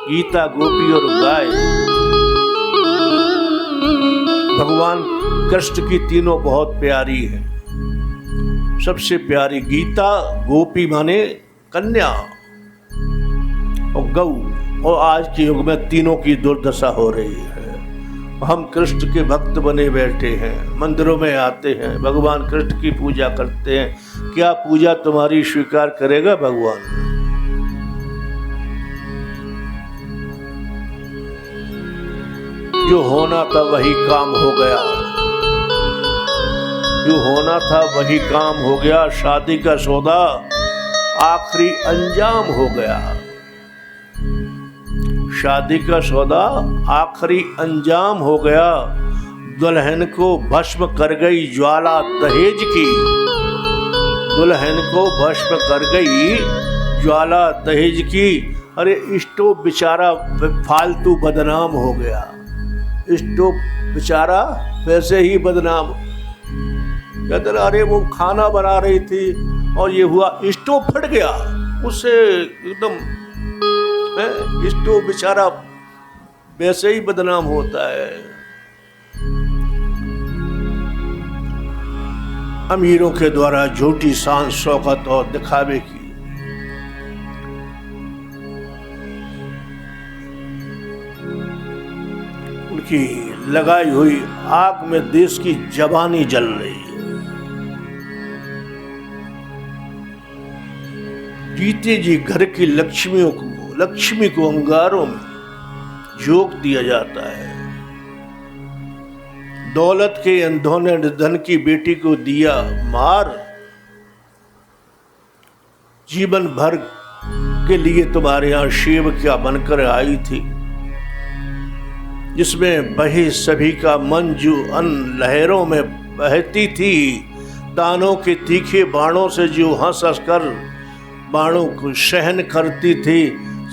गीता, गोपी और गाय। भगवान कृष्ण की तीनों बहुत प्यारी है। सबसे प्यारी गीता, गोपी माने कन्या, और गौ। और आज के युग में तीनों की दुर्दशा हो रही है। हम कृष्ण के भक्त बने बैठे हैं, मंदिरों में आते हैं, भगवान कृष्ण की पूजा करते हैं। क्या पूजा तुम्हारी स्वीकार करेगा भगवान? जो होना था वही काम हो गया, जो होना था वही काम हो गया। शादी का सौदा आखिरी अंजाम हो गया, शादी का सौदा आखिरी अंजाम हो गया। दुल्हन को भस्म कर गई ज्वाला दहेज की, दुल्हन को भस्म कर गई ज्वाला दहेज की। अरे स्टोव बेचारा फालतू बदनाम हो गया, स्टोव बेचारा वैसे ही बदनाम। कहते अरे वो खाना बना रही थी और ये हुआ, स्टोव फट गया, उससे एकदम स्टोव बेचारा वैसे ही बदनाम होता है। अमीरों के द्वारा झूठी शान शौकत और दिखावे की उनकी लगाई हुई आग में देश की जवानी जल रही है। जीते जी घर की लक्ष्मी को अंगारों में झोंक दिया जाता है। दौलत के अंधों ने धन की बेटी को दिया मार। जीवन भर के लिए तुम्हारे यहाँ शेव क्या बनकर आई थी, जिसमें बहे सभी का मन जो अन लहरों में बहती थी। तानों के तीखे बाणों से जो हंस हंस कर बाणों को सहन करती थी।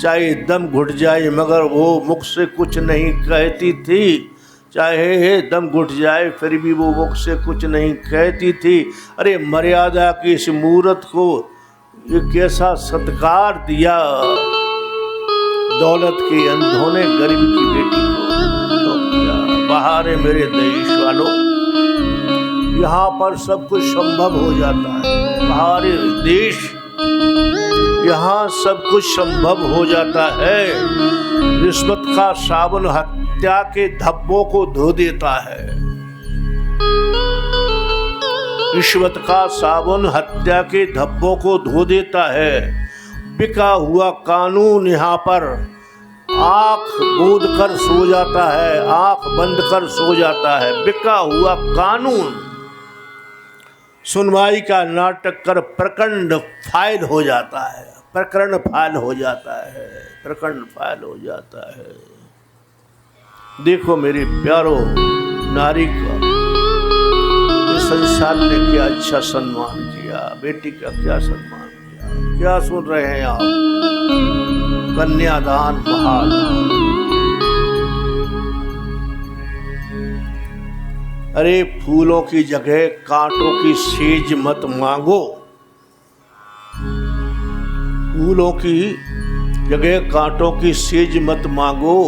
चाहे दम घुट जाए मगर वो मुख से कुछ नहीं कहती थी, चाहे दम घुट जाए फिर भी वो मुख से कुछ नहीं कहती थी। अरे मर्यादा की इस मूरत को ये कैसा सत्कार दिया। दौलत के अंधों ने गरीब की बेटी को दिया। बाहर है मेरे देश वालों, यहाँ पर सब कुछ संभव हो जाता है। बाहर देश, यहाँ सब कुछ संभव हो जाता है। रिश्वत का साबुन हत्या के धब्बों को धो देता है। रिश्वत का साबुन हत्या के धब्बों को धो देता है। बिका हुआ कानून यहाँ पर आंख मूंद कर सो जाता है, आंख बंद कर सो जाता है। बिका हुआ कानून सुनवाई का नाटक कर प्रकरण फाइल हो जाता है, प्रकरण फाइल हो जाता है, प्रकरण फाइल हो जाता है। देखो मेरे प्यारो नारी का इस संसार ने क्या अच्छा सम्मान किया, बेटी का क्या सम्मान किया। क्या सुन रहे हैं आप? कन्यादान महादान। अरे फूलों की जगह कांटों की सेज मत मांगो, फूलों की जगह कांटों की सेज मत मांगो।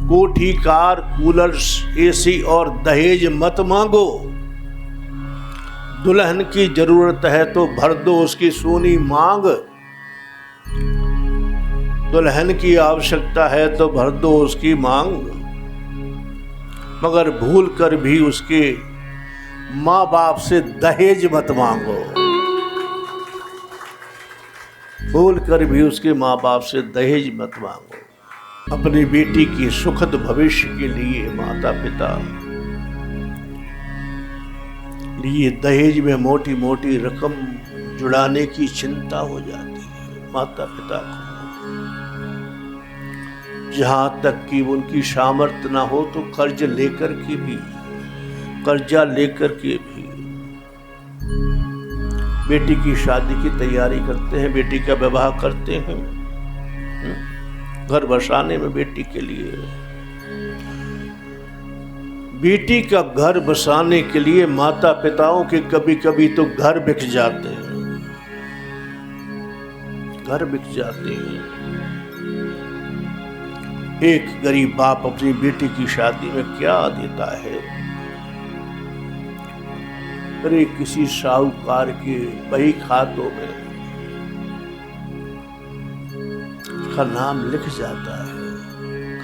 कोठी कार कूलर एसी और दहेज मत मांगो। दुल्हन की जरूरत है तो भर दो उसकी सोनी मांग। दुल्हन की आवश्यकता है तो भर दो उसकी मांग, मगर भूल कर भी उसके माँ बाप से दहेज मत मांगो। भूल कर भी उसके माँ बाप से दहेज मत मांगो। अपनी बेटी की सुखद भविष्य के लिए माता पिता लिए दहेज में मोटी मोटी रकम जुड़ाने की चिंता हो जाती है माता पिता को। जहां तक कि उनकी सामर्थ्य ना हो तो कर्जा लेकर के भी बेटी की शादी की तैयारी करते हैं, बेटी का विवाह करते हैं घर बसाने में। बेटी के लिए, बेटी का घर बसाने के लिए माता पिताओं के कभी कभी तो घर बिक जाते हैं, घर बिक जाते हैं। एक गरीब बाप अपनी बेटी की शादी में क्या देता है? अरे किसी साहूकार के बही खातों में का नाम लिख जाता है,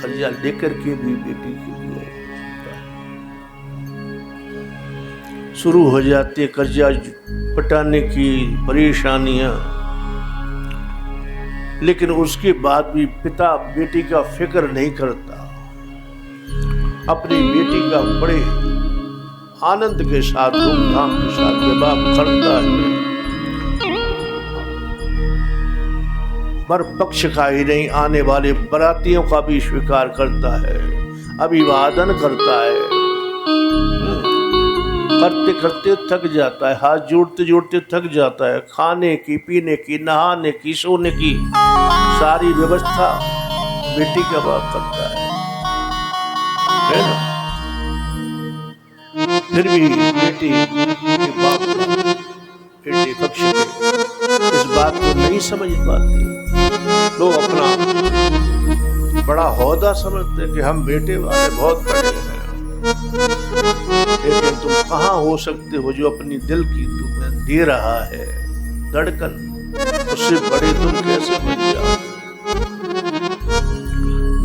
कर्जा लेकर के भी बेटी के लिए शुरू हो जाती कर्जा पटाने की परेशानियां। लेकिन उसके बाद भी पिता बेटी का फिक्र नहीं करता, अपनी बेटी का बड़े आनंद के साथ धूमधाम के साथ विवाह करता है। वर पक्ष का ही नहीं, आने वाले बरातियों का भी स्वीकार करता है, अभिवादन करता है। करते करते थक जाता है, हाथ जोड़ते जोड़ते थक जाता है। खाने की, पीने की, नहाने की, सोने की सारी व्यवस्था बेटी का बाप करता है ना? फिर भी बेटी के बाप बेटे पक्ष के इस बात को नहीं समझ पाते। लोग अपना बड़ा होदा समझते कि हम बेटे वाले बहुत बड़े हैं, लेकिन तुम कहाँ हो सकते हो जो अपनी दिल की तुम्हें दे रहा है धड़कन, उससे बड़े तुम कैसे बन जाओ?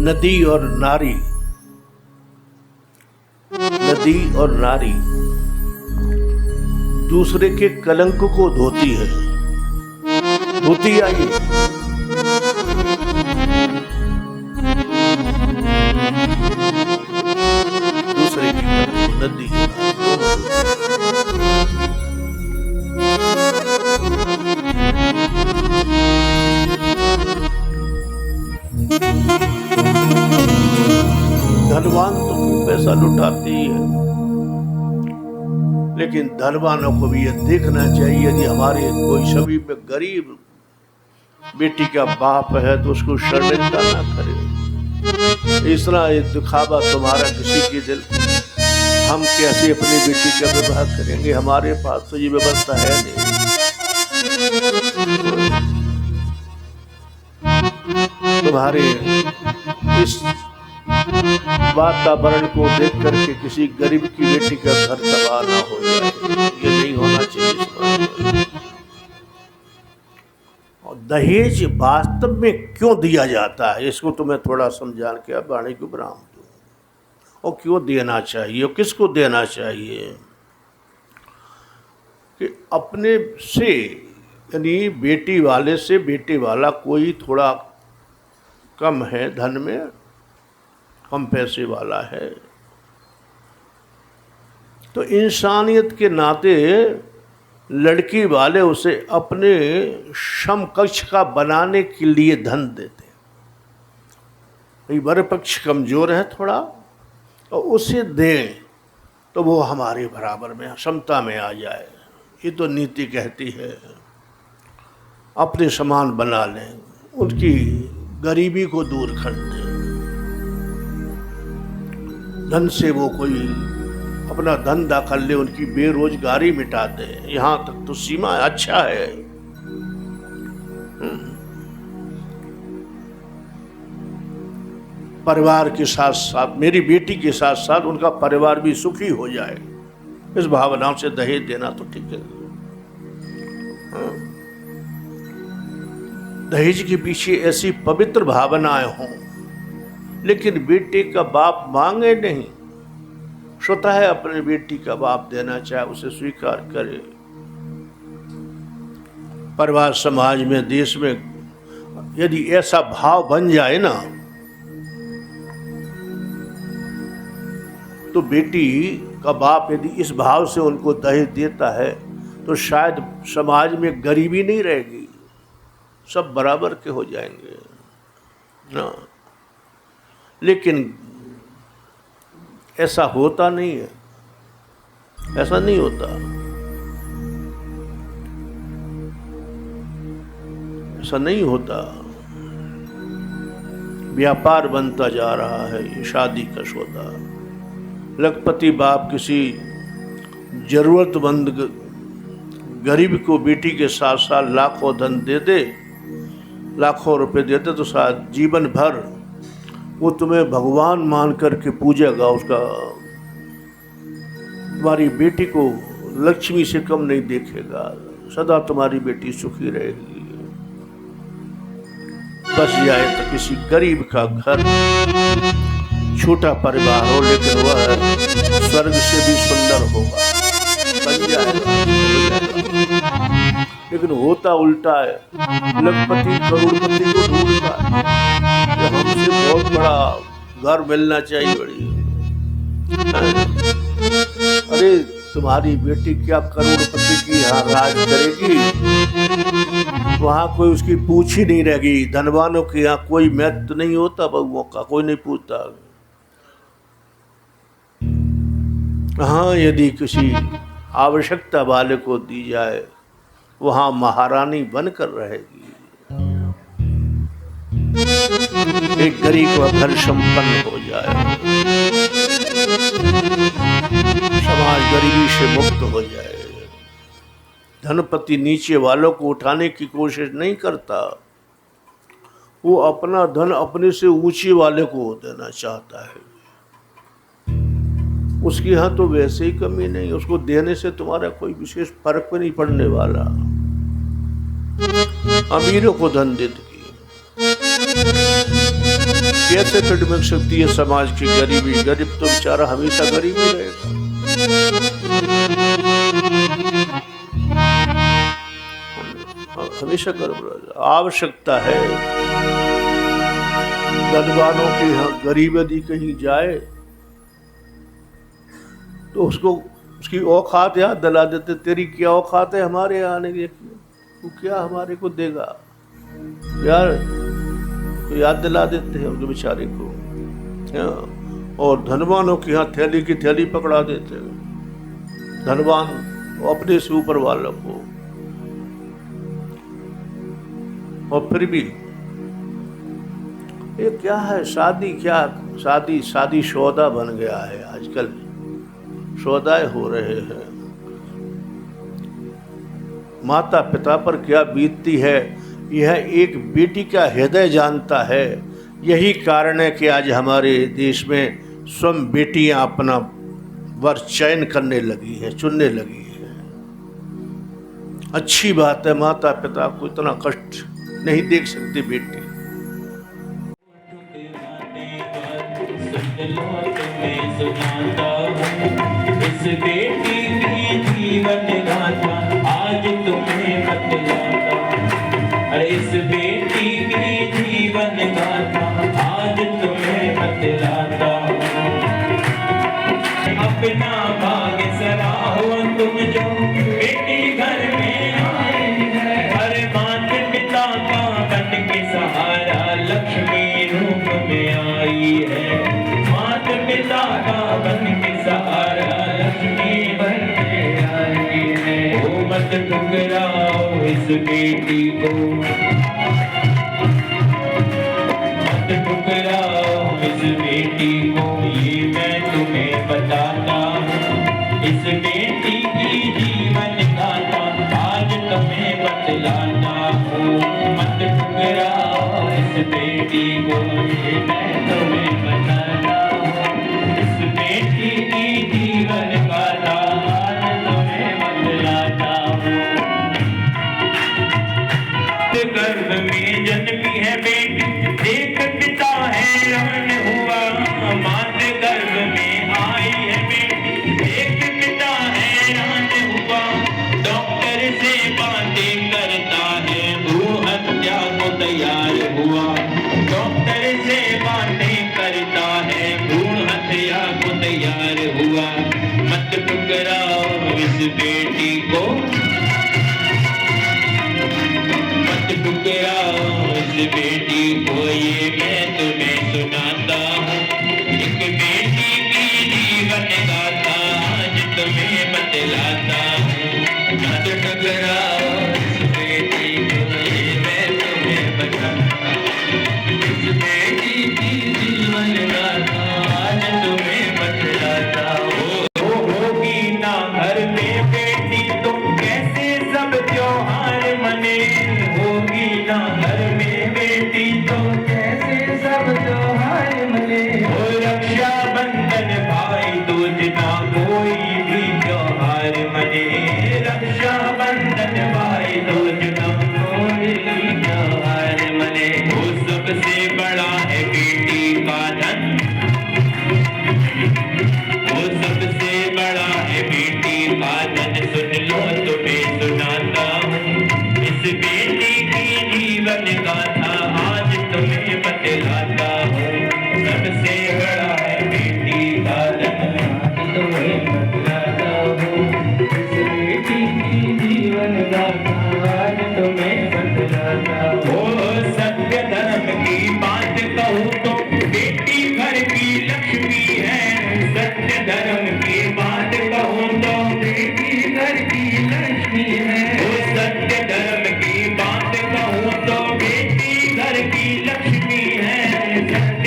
नदी और नारी, नदी और नारी दूसरे के कलंक को धोती है, धोती आई दूसरे की नदी धनवान तो पैसा लुटाती है, लेकिन धनवानों को भी यह देखना चाहिए यदि हमारे कोई सभी पे गरीब बेटी का बाप है तो उसको शर्मिंदा ना करे। इस तरह ये दिखावा तुम्हारा किसी के दिल, हम कैसे अपनी बेटी का विवाह करेंगे? हमारे पास तो ये व्यवस्था है नहीं। तुम्हारे इस वातावरण को देख करके किसी गरीब की बेटी का घर तबाह ना हो जाए, ये नहीं होना चाहिए। और दहेज वास्तव में क्यों दिया जाता है, इसको तो मैं थोड़ा समझा के अब वाणी को विराम दूं। और क्यों देना चाहिए और किसको देना चाहिए? कि अपने से यानी बेटी वाले से बेटे वाला कोई थोड़ा कम है धन में, कम पैसे वाला है, तो इंसानियत के नाते लड़की वाले उसे अपने समकक्ष का बनाने के लिए धन देते। भाई वर पक्ष कमजोर है थोड़ा और उसे दें तो वो हमारे बराबर में समता में आ जाए। ये तो नीति कहती है, अपने समान बना लें, उनकी गरीबी को दूर कर दें, धन से वो कोई अपना धंधा कर ले, उनकी बेरोजगारी मिटा दे। यहाँ तक तो सीमा अच्छा है। परिवार के साथ साथ मेरी बेटी के साथ साथ उनका परिवार भी सुखी हो जाए, इस भावना से दहेज देना तो ठीक है। दहेज के पीछे ऐसी पवित्र भावनाएं हों, लेकिन बेटे का बाप मांगे नहीं, स्वतः है अपने बेटी का बाप देना चाहे उसे स्वीकार करे। परिवार, समाज में, देश में यदि ऐसा भाव बन जाए ना, तो बेटी का बाप यदि इस भाव से उनको दहेज देता है तो शायद समाज में गरीबी नहीं रहेगी, सब बराबर के हो जाएंगे ना। लेकिन ऐसा होता नहीं है, ऐसा नहीं होता, ऐसा नहीं होता। व्यापार बनता जा रहा है ये शादी का सौदा। लखपति बाप किसी जरूरतमंद गरीब को बेटी के साथ साथ लाखों धन दे दे, लाखों रुपए देते तो शायद जीवन भर वो तुम्हें भगवान मान करके पूजेगा, उसका तुम्हारी बेटी को लक्ष्मी से कम नहीं देखेगा, सदा तुम्हारी बेटी सुखी रहेगी। बस जाए तो किसी गरीब का घर, छोटा परिवार हो, लेकिन वह स्वर्ग से भी सुंदर होगा, बन जाएगा। लेकिन होता उल्टा है, लखपति करोड़पति को ढूंढता है, हमसे बहुत बड़ा घर मिलना चाहिए, बड़ी। अरे तुम्हारी बेटी क्या करोड़पति की यहाँ राज करेगी? वहां कोई उसकी पूछ ही नहीं रहेगी। धनवानों के यहाँ कोई महत्व नहीं होता, बहुओं का कोई नहीं पूछता। हाँ, यदि किसी आवश्यकता वाले को दी जाए, वहां महारानी बनकर रहेगी। एक गरीब का घर संपन्न हो जाए, समाज गरीबी से मुक्त हो जाए। धनपति नीचे वालों को उठाने की कोशिश नहीं करता, वो अपना धन अपने से ऊंचे वाले को देना चाहता है। उसके यहाँ तो वैसे ही कमी नहीं, उसको देने से तुम्हारा कोई विशेष फर्क नहीं पड़ने वाला। अमीरों को धन दे दी, कैसे फिट मिल सकती है समाज की गरीबी? गरीब तो बेचारा हमेशा गरीब ही रहेगा। हमेशा गरीब रहेगा। आवश्यकता है धनवानों के यहाँ गरीब यदि कहीं जाए तो उसको उसकी औकात याद दिला देते। तेरी क्या औकात है हमारे यहाँ आने की? तू क्या हमारे को देगा यार? तो याद दिला देते हैं उसके बेचारे को। और धनवानों के यहाँ थैली की थैली पकड़ा देते हैं। धनवान अपने से ऊपर वालों को। और फिर भी ये क्या है, शादी क्या शादी सौदा बन गया है आजकल। सौदाए हो रहे हैं। माता पिता पर क्या बीतती है यह एक बेटी का हृदय जानता है। यही कारण है कि आज हमारे देश में स्वयं बेटियां अपना वर चयन करने लगी हैं, चुनने लगी हैं। अच्छी बात है, माता पिता को इतना कष्ट नहीं देख सकती बेटी। इस बेटी की जीवन गाथा आज तुम्हें बतलाता। अरे इस बेटी की जीवन गाथा आज तुम्हें बतलाता। अपना भाग्य सराहो तुम जो बेटी घर में आई है। अरे माता पिता का बन के सहारा लक्ष्मी रूप में आई है। माता पिता का बन के सहारा लक्ष्मी बन के आई है। ओ मत ठुकराओ इस बेटी को, मत ठुकराओ इस बेटी को, ये मैं तुम्हें बताता हूँ। इस बेटी की जीवन गाथा आज तुम्हें बतलाता हूँ। मत ठुकराओ इस बेटी को, ये मैं तुम्हें बताता हूँ। इस बेटी की जीवन गाथा आज तुम्हें बतलाता हूँ। गर्भ में जन्मी है बेटी, देख पिता हैरान हुआ। माते गर्भ में आई है बेटी, देख पिता हैरान हुआ। डॉक्टर से बातें करता है, भ्रूण हत्या को तैयार हुआ। डॉक्टर से बातें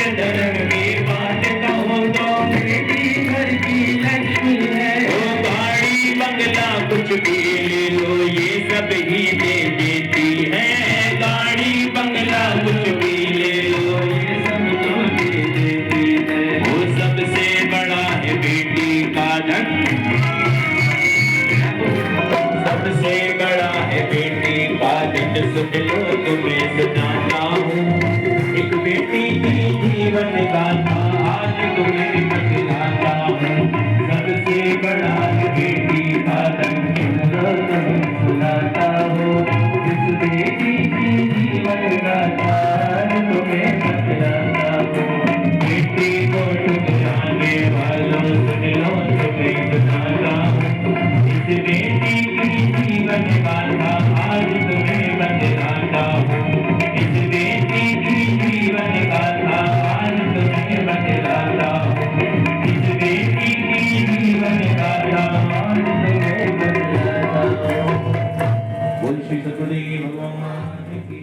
सत्य धर्म की बात कहो तो बेटी घर की लक्ष्मी है। ओ गाड़ी बंगला कुछ भी ले लो ये सब ही दे देती है। गाड़ी बंगला कुछ भी ले लो ये सब तो दे देती है। वो सबसे बड़ा है बेटी का धन, सबसे बड़ा है बेटी का धन। सुन लो तुम्हें सुनाता हूँ एक बेटी की जीवन गाथा, आज तुम्हें बतलाता हूँ। सबसे बड़ा है बेटी का धन, सुन लो तुम्हें सुनाता हूँ इस बेटी की जीवन गाथा, आज तुम्हें बतलाता हूँ। बेटी को ठुकराने वालों सुन लो तुम्हें सुनाता हूँ इस बेटी की जीवन गाथा, आज तुम्हें बतलाता हूँ। इस बेटी की जीवन गाथा, आज तुम्हें बतलाता हूँ। इस बेटी की जीवन गाथा, आज तुम्हें बतलाता हूँ। बोल श्री सतगुरुदेव भगवान की